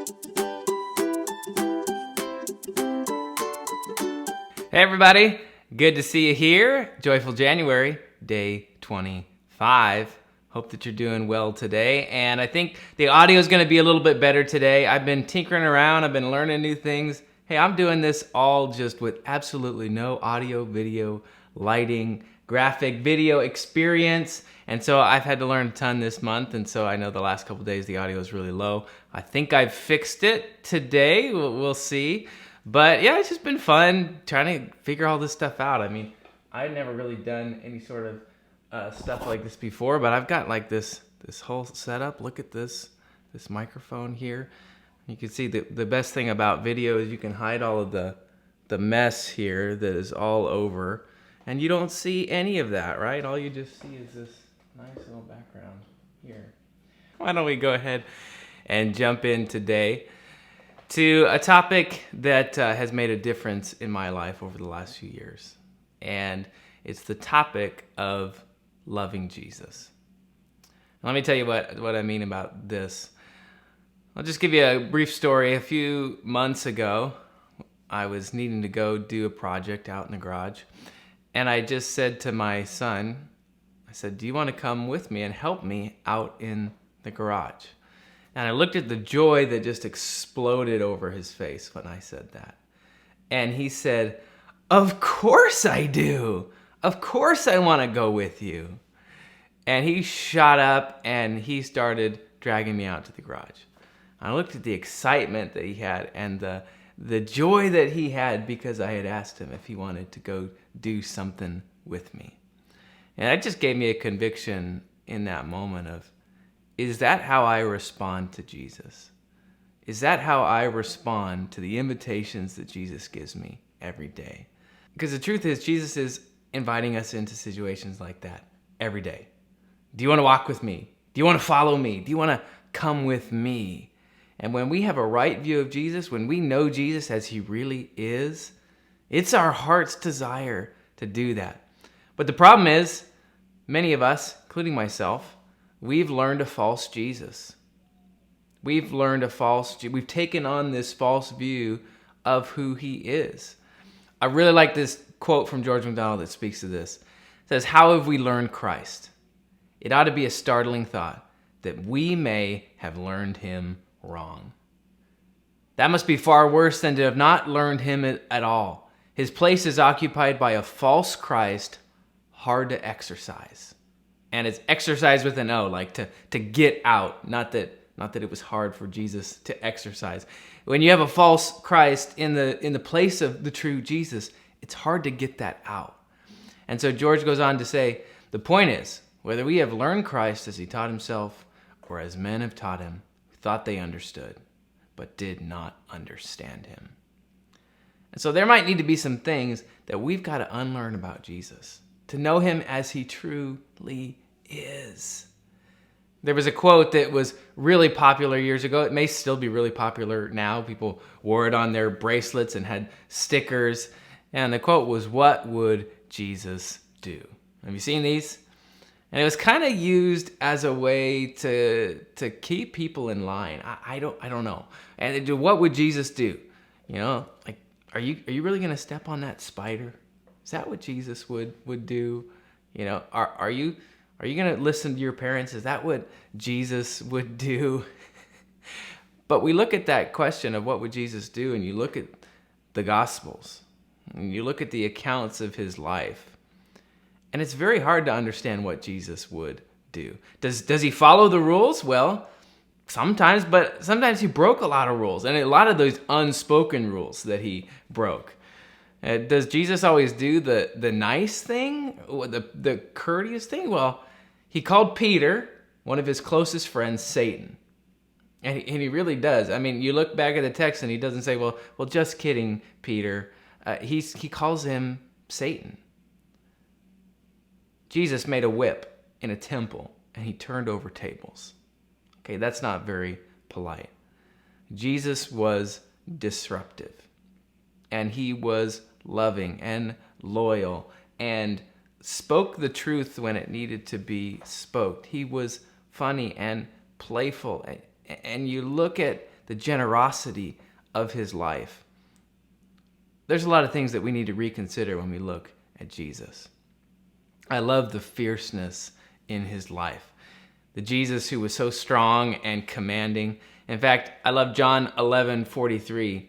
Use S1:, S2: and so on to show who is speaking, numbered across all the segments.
S1: Hey everybody, good to see you here. Joyful January, day 25. Hope that you're doing well today. And I think the audio is going to be a little bit better today. I've been tinkering around, I've been learning new things. Hey, I'm doing this all just with absolutely no audio, video, lighting, graphic, video experience. And so I've had to learn a ton this month. And so I know the last couple days the audio is really low. I think I've fixed it today. We'll see. But yeah, it's just been fun trying to figure all this stuff out. I mean, I'd never really done any sort of stuff like this before, but I've got like this whole setup. Look at this microphone here. You can see the best thing about video is you can hide all of the mess here that is all over, and you don't see any of that, right? All you just see is this nice little background here. Why don't we go ahead and jump in today to a topic that has made a difference in my life over the last few years. And it's the topic of loving Jesus. Let me tell you what I mean about this. I'll just give you a brief story. A few months ago, I was needing to go do a project out in the garage. And I just said to my son, I said, do you want to come with me and help me out in the garage? And I looked at the joy that just exploded over his face when I said that. And he said, of course I do. Of course I want to go with you. And he shot up and he started dragging me out to the garage. I looked at the excitement that he had and the joy that he had because I had asked him if he wanted to go do something with me. And that just gave me a conviction in that moment of, is that how I respond to Jesus? Is that how I respond to the invitations that Jesus gives me every day? Because the truth is, Jesus is inviting us into situations like that every day. Do you want to walk with me? Do you want to follow me? Do you want to come with me? And when we have a right view of Jesus, when we know Jesus as he really is, it's our heart's desire to do that. But the problem is, many of us, including myself, we've learned a false Jesus. We've taken on this false view of who he is. I really like this quote from George MacDonald that speaks to this. It says, how have we learned Christ? It ought to be a startling thought that we may have learned him wrong. That must be far worse than to have not learned him at all. His place is occupied by a false Christ, hard to exercise. And it's exercise with an O, like to get out. Not that it was hard for Jesus to exercise. When you have a false Christ in the place of the true Jesus, it's hard to get that out. And so George goes on to say, the point is, whether we have learned Christ as he taught himself or as men have taught him, who thought they understood, but did not understand him. And so there might need to be some things that we've got to unlearn about Jesus, to know him as he truly is. There was a quote that was really popular years ago. It may still be really popular now. People wore it on their bracelets and had stickers. And the quote was, what would Jesus do? Have you seen these? And it was kind of used as a way to keep people in line. I don't know. And what would Jesus do? You know, like, are you really going to step on that spider? Is that what Jesus would do? You know, are you going to listen to your parents? Is that what Jesus would do? But we look at that question of what would Jesus do, and you look at the Gospels, and you look at the accounts of his life, and it's very hard to understand what Jesus would do. Does he follow the rules? Well, sometimes, but sometimes he broke a lot of rules, and a lot of those unspoken rules that he broke. Does Jesus always do the nice thing, the courteous thing? Well, he called Peter, one of his closest friends, Satan. And he really does. I mean, you look back at the text and he doesn't say, well, just kidding, Peter. He calls him Satan. Jesus made a whip in a temple and he turned over tables. Okay, that's not very polite. Jesus was disruptive, and he was loving and loyal and spoke the truth when it needed to be spoke. He was funny and playful. And you look at the generosity of his life. There's a lot of things that we need to reconsider when we look at Jesus. I love the fierceness in his life. The Jesus who was so strong and commanding. In fact, I love John 11:43.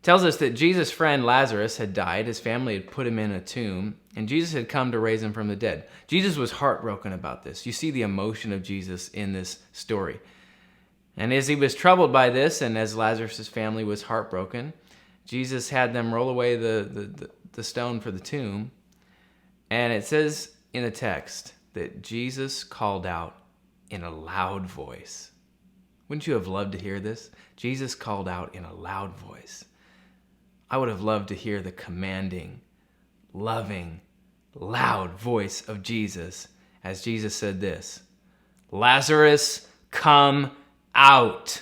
S1: Tells us that Jesus' friend Lazarus had died. His family had put him in a tomb, and Jesus had come to raise him from the dead. Jesus was heartbroken about this. You see the emotion of Jesus in this story. And as he was troubled by this, and as Lazarus' family was heartbroken, Jesus had them roll away the stone for the tomb. And it says in the text that Jesus called out in a loud voice. Wouldn't you have loved to hear this? Jesus called out in a loud voice. I would have loved to hear the commanding, loving, loud voice of Jesus as Jesus said this, "Lazarus, come out."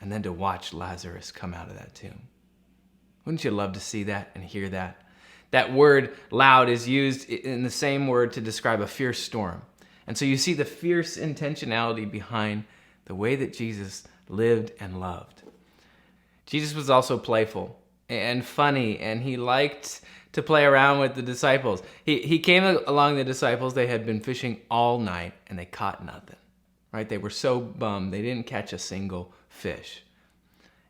S1: And then to watch Lazarus come out of that tomb. Wouldn't you love to see that and hear that? That word loud is used in the same word to describe a fierce storm. And so you see the fierce intentionality behind the way that Jesus lived and loved. Jesus was also playful and funny, and he liked to play around with the disciples. He came along the disciples. They had been fishing all night, and they caught nothing, right? They were so bummed. They didn't catch a single fish.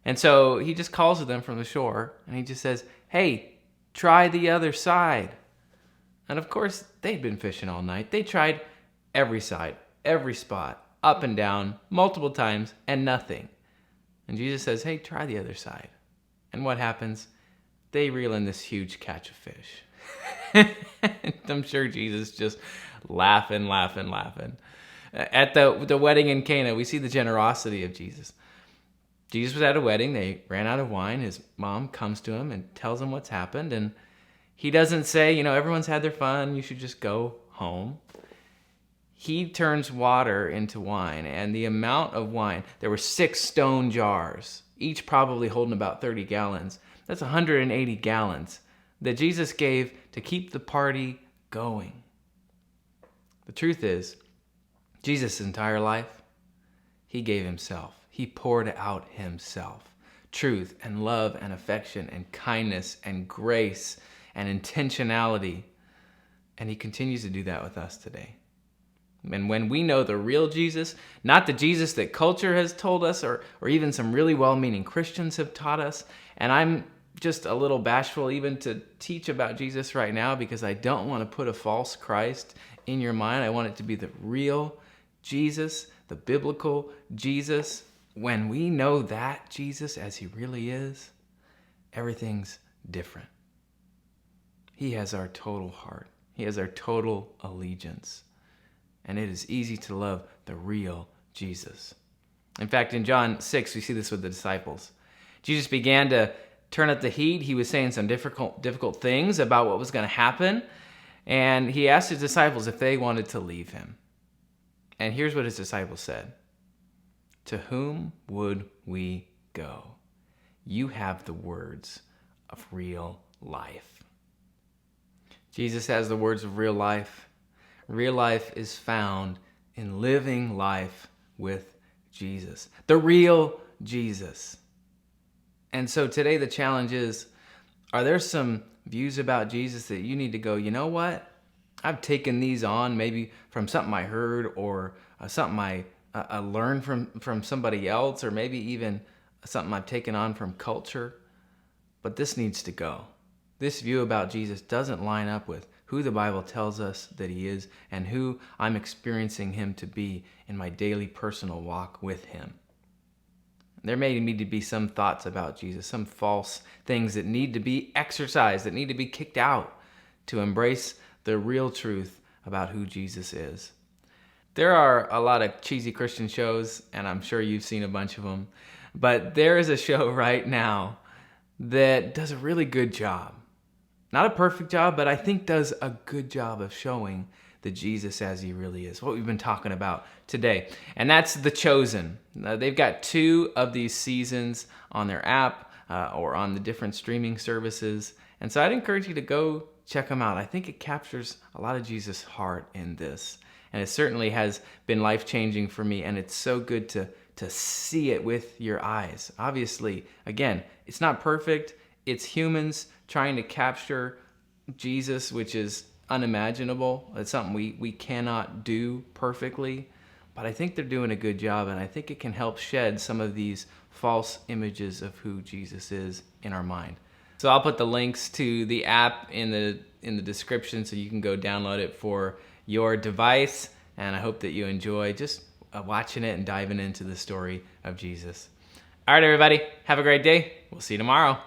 S1: And so he just calls to them from the shore, and he just says, "Hey, try the other side." And of course, they'd been fishing all night. They tried every side, every spot, up and down, multiple times, and nothing. And Jesus says, "Hey, try the other side." And what happens? They reel in this huge catch of fish. I'm sure Jesus just laughing. At the wedding in Cana, we see the generosity of Jesus. Jesus was at a wedding. They ran out of wine. His mom comes to him and tells him what's happened. And he doesn't say, everyone's had their fun. You should just go home. He turns water into wine. And the amount of wine, there were 6 stone jars, each probably holding about 30 gallons. That's 180 gallons that Jesus gave to keep the party going. The truth is, Jesus' entire life, he gave himself. He poured out himself. Truth and love and affection and kindness and grace and intentionality. And he continues to do that with us today. And when we know the real Jesus, not the Jesus that culture has told us or even some really well-meaning Christians have taught us, and I'm just a little bashful even to teach about Jesus right now because I don't want to put a false Christ in your mind. I want it to be the real Jesus, the biblical Jesus. When we know that Jesus as he really is, everything's different. He has our total heart. He has our total allegiance. And it is easy to love the real Jesus. In fact, in John 6, we see this with the disciples. Jesus began to turn up the heat. He was saying some difficult things about what was going to happen. And he asked his disciples if they wanted to leave him. And here's what his disciples said. "To whom would we go? You have the words of real life." Jesus has the words of real life. Real life is found in living life with Jesus, the real Jesus. And so today the challenge is, are there some views about Jesus that you need to go, you know what? I've taken these on maybe from something I heard or something I learned from somebody else, or maybe even something I've taken on from culture. But this needs to go. This view about Jesus doesn't line up with who the Bible tells us that he is and who I'm experiencing him to be in my daily personal walk with him. There may need to be some thoughts about Jesus, some false things that need to be exercised, that need to be kicked out to embrace the real truth about who Jesus is. There are a lot of cheesy Christian shows, and I'm sure you've seen a bunch of them, but there is a show right now that does a really good job. Not a perfect job, but I think does a good job of showing the Jesus as he really is, what we've been talking about today. And that's The Chosen. They've got 2 of these seasons on their app or on the different streaming services. And so I'd encourage you to go check them out. I think it captures a lot of Jesus' heart in this. And it certainly has been life-changing for me. And it's so good to to see it with your eyes. Obviously, again, it's not perfect. It's humans trying to capture Jesus, which is unimaginable. It's something we cannot do perfectly. But I think they're doing a good job, and I think it can help shed some of these false images of who Jesus is in our mind. So I'll put the links to the app in the description so you can go download it for your device. And I hope that you enjoy just watching it and diving into the story of Jesus. All right, everybody, have a great day. We'll see you tomorrow.